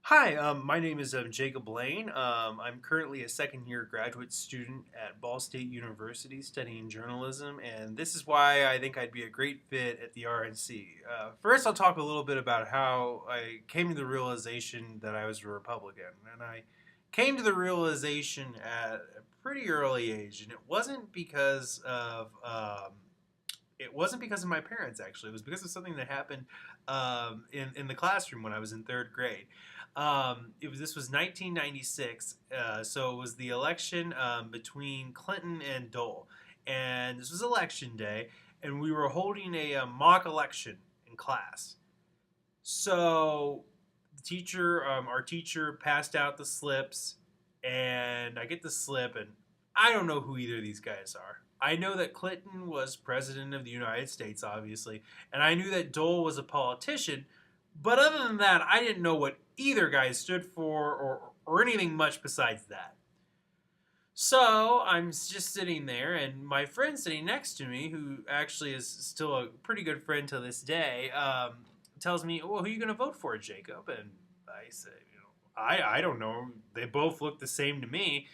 Hi, my name is Jacob Lane. I'm currently a second year graduate student at Ball State University studying journalism, and this is why I think I'd be a great fit at the RNC. First, I'll talk a little bit about how I came to the realization that I was a Republican. And I came to the realization at a pretty early age, and it wasn't because of my parents, actually. It was because of something that happened in the classroom when I was in third grade. This was 1996, so it was the election between Clinton and Dole, and this was election day, and we were holding a, mock election in class. So our teacher passed out the slips, and I get the slip, and I don't know who either of these guys are. I know that Clinton was president of the United States, obviously, and I knew that Dole was a politician. But other than that, I didn't know what either guy stood for or anything much besides that. So I'm just sitting there, and my friend sitting next to me, who actually is still a pretty good friend to this day, tells me, "Well, who are you going to vote for, Jacob?" And I say, I don't know. They both look the same to me.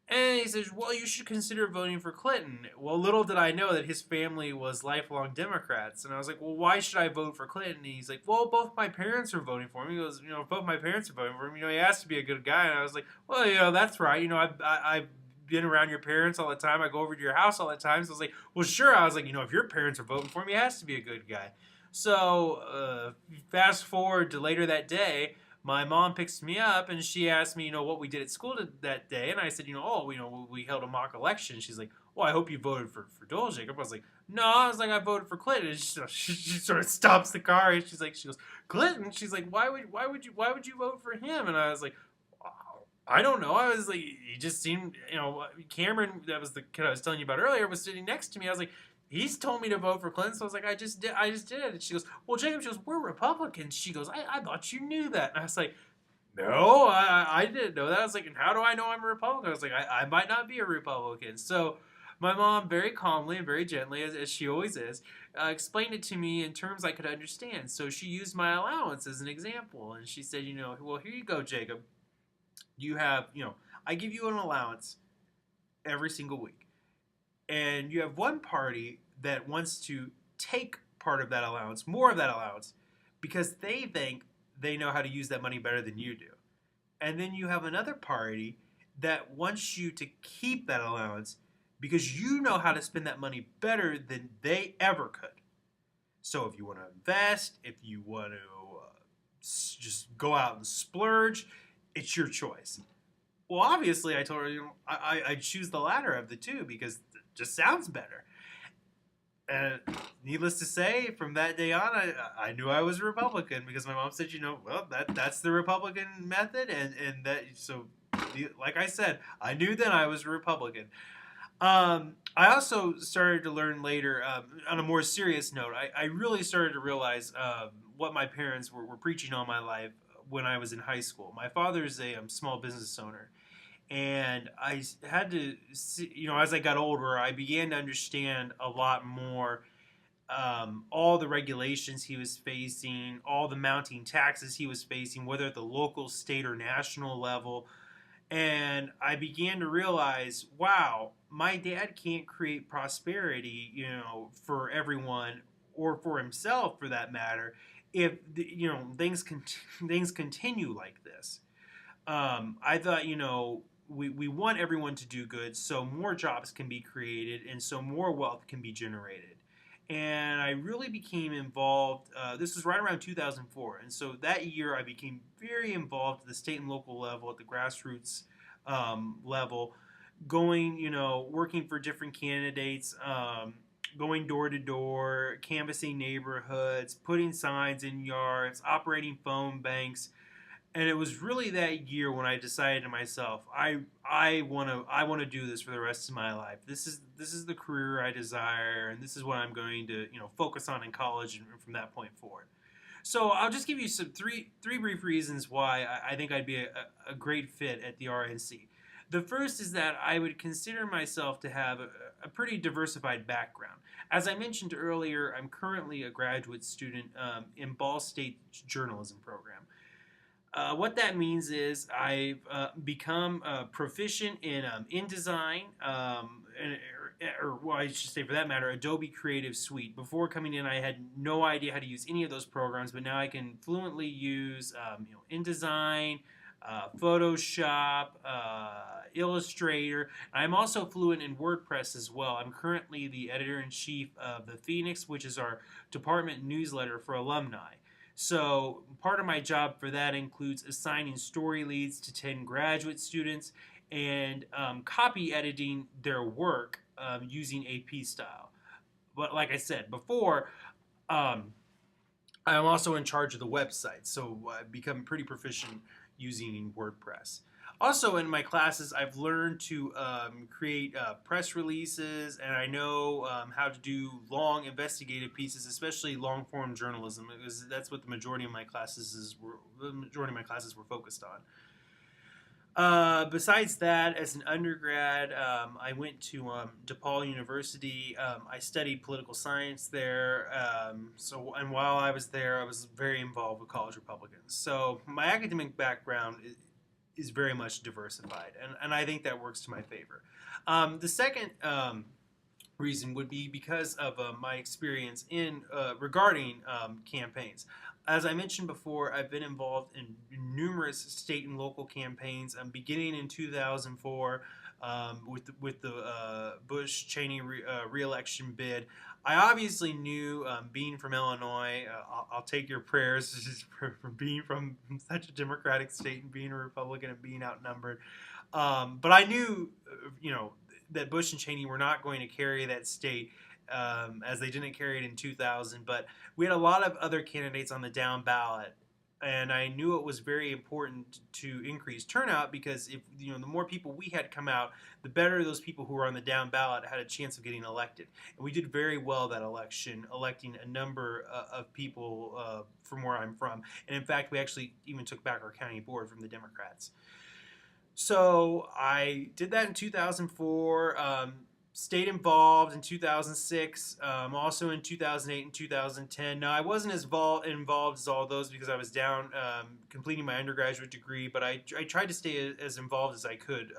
And he says, "Well, you should consider voting for Clinton." Well, little did I know that his family was lifelong Democrats. And I was like, "Well, why should I vote for Clinton?" And he's like, "Well, both my parents are voting for him." He goes, "Both my parents are voting for him. He has to be a good guy." And I was like, "Well, that's right. I've been around your parents all the time. I go over to your house all the time." So I was like, "Well, sure." I was like, "If your parents are voting for him, he has to be a good guy." So fast forward to later that day, my mom picks me up and she asked me, what we did at school that day, and I said, we held a mock election. She's like, "Well, I hope you voted for Dole, Jacob." I was like, "No," I was like, "I voted for Clinton." And she sort of stops the car and she goes, "Clinton?" She's like, "Why would you vote for him?" And I was like, "I don't know." I was like, he just seemed, Cameron, that was the kid I was telling you about earlier, was sitting next to me. I was like, he's told me to vote for Clinton. So I was like, I just did it. And she goes, "Well, Jacob," she goes, "we're Republicans." She goes, I thought you knew that. And I was like, "No, I didn't know that." I was like, "And how do I know I'm a Republican?" I was like, I might not be a Republican. So my mom, very calmly and very gently, as she always is, explained it to me in terms I could understand. So she used my allowance as an example. And she said, "Well, here you go, Jacob. I give you an allowance every single week. And you have one party that wants to take part of that allowance, more of that allowance, because they think they know how to use that money better than you do. And then you have another party that wants you to keep that allowance because you know how to spend that money better than they ever could. So if you want to invest, if you want to just go out and splurge, it's your choice." Well, obviously, I told her, I choose the latter of the two because it just sounds better. And needless to say, from that day on, I knew I was a Republican because my mom said, "Well, that's the Republican method," and that so, like I said, I knew then I was a Republican. I also started to learn later, on a more serious note, I really started to realize what my parents were preaching all my life when I was in high school. My father's a small business owner, and I had to see, as I got older, I began to understand a lot more, all the regulations he was facing, all the mounting taxes he was facing, whether at the local, state, or national level. And I began to realize, wow, my dad can't create prosperity, for everyone or for himself, for that matter, if things continue like this. I thought, we want everyone to do good so more jobs can be created and so more wealth can be generated. And I really became involved. This was right around 2004. And so that year I became very involved at the state and local level, at the grassroots level, going, working for different candidates, going door to door, canvassing neighborhoods, putting signs in yards, operating phone banks. And it was really that year when I decided to myself, I want to do this for the rest of my life. This is the career I desire, and this is what I'm going to focus on in college and from that point forward. So I'll just give you some three brief reasons why I think I'd be a great fit at the RNC. The first is that I would consider myself to have a pretty diversified background. As I mentioned earlier, I'm currently a graduate student in Ball State's journalism program. What that means is I've become proficient in InDesign, or well, I should say for that matter, Adobe Creative Suite. Before coming in, I had no idea how to use any of those programs, but now I can fluently use InDesign, Photoshop, Illustrator. I'm also fluent in WordPress as well. I'm currently the editor-in-chief of the Phoenix, which is our department newsletter for alumni. So part of my job for that includes assigning story leads to 10 graduate students and copy editing their work using AP style. But like I said before, um, I'm also in charge of the website, so I've become pretty proficient using WordPress. Also, in my classes, I've learned to create press releases, and I know how to do long investigative pieces, especially long form journalism, because that's what the majority of my classes were focused on. Besides that, as an undergrad, I went to DePaul University. I studied political science there. And while I was there, I was very involved with college Republicans. So my academic background is very much diversified, and I think that works to my favor. The second reason would be because of my experience in regarding campaigns. As I mentioned before, I've been involved in numerous state and local campaigns. Beginning in 2004 with the Bush Cheney re-election bid. I obviously knew, being from Illinois, I'll take your prayers for being from such a Democratic state and being a Republican and being outnumbered. But I knew, that Bush and Cheney were not going to carry that state, as they didn't carry it in 2000. But we had a lot of other candidates on the down ballot, and I knew it was very important to increase turnout because if the more people we had come out, the better those people who were on the down ballot had a chance of getting elected. And we did very well that election, electing a number of people from where I'm from. And in fact, we actually even took back our county board from the Democrats. So I did that in 2004. Stayed involved in 2006, also in 2008 and 2010. Now, I wasn't as involved as all those because I was down completing my undergraduate degree, but I tried to stay as involved as I could,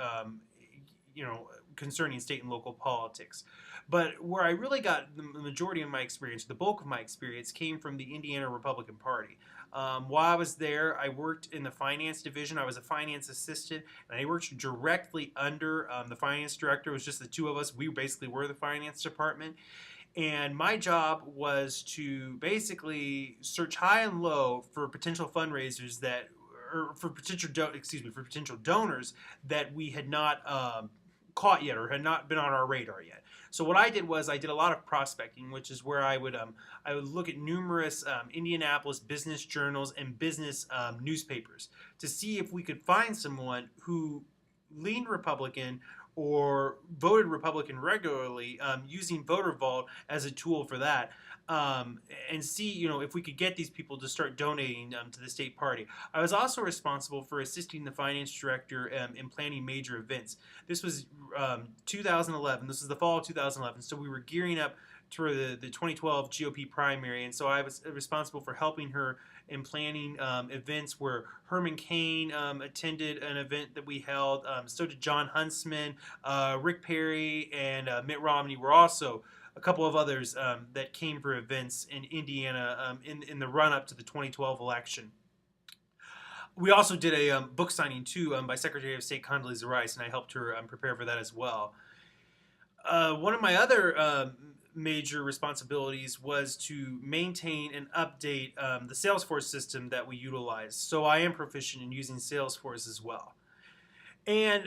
concerning state and local politics. But where I really got the majority of my experience, the bulk of my experience, came from the Indiana Republican Party. While I was there, I worked in the finance division. I was a finance assistant, and I worked directly under the finance director. It was just the two of us. We basically were the finance department. And my job was to basically search high and low for potential fundraisers or for potential donors that we had not caught yet or had not been on our radar yet. So what I did was I did a lot of prospecting, which is where I would look at numerous Indianapolis business journals and business newspapers to see if we could find someone who leaned Republican or voted Republican regularly, using Voter Vault as a tool for that, and see if we could get these people to start donating to the state party. I was also responsible for assisting the finance director in planning major events. This was 2011. This is the fall of 2011, so we were gearing up for the 2012 GOP primary, and so I was responsible for helping her in planning events where Herman Cain attended an event that we held. So did John Huntsman, Rick Perry, and Mitt Romney were also a couple of others that came for events in Indiana in the run-up to the 2012 election. We also did a book signing, too, by Secretary of State Condoleezza Rice, and I helped her prepare for that as well. One of my other major responsibilities was to maintain and update the Salesforce system that we utilize. So I am proficient in using Salesforce as well. And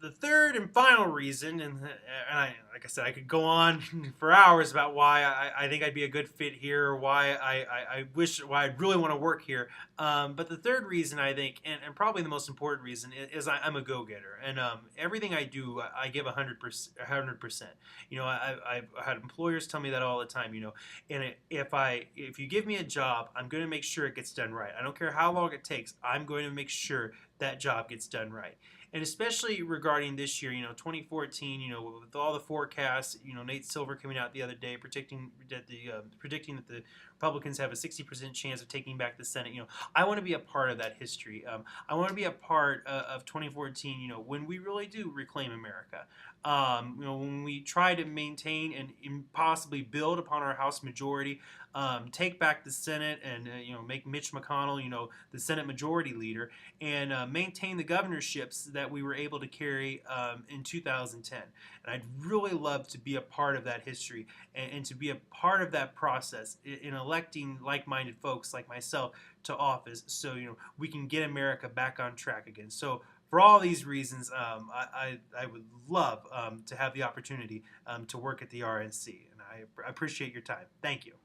the third and final reason, and like I said, I could go on for hours about why I think I'd be a good fit here, why I really want to work here. But the third reason, I think, and probably the most important reason, is I'm a go-getter. And everything I do, I give 100%. 100%. I've had employers tell me that all the time, And if you give me a job, I'm going to make sure it gets done right. I don't care how long it takes. I'm going to make sure that job gets done right. And especially regarding this year, 2014, with all the forecasts, Nate Silver coming out the other day predicting that the Republicans have a 60% chance of taking back the Senate. I want to be a part of that history. I want to be a part of 2014. When we really do reclaim America. When we try to maintain and possibly build upon our House majority, take back the Senate, and make Mitch McConnell, the Senate Majority Leader, and maintain the governorships that we were able to carry in 2010. And I'd really love to be a part of that history, and to be a part of that process in electing like-minded folks like myself to office, so we can get America back on track again. So for all these reasons, I would love to have the opportunity to work at the RNC, and I appreciate your time. Thank you.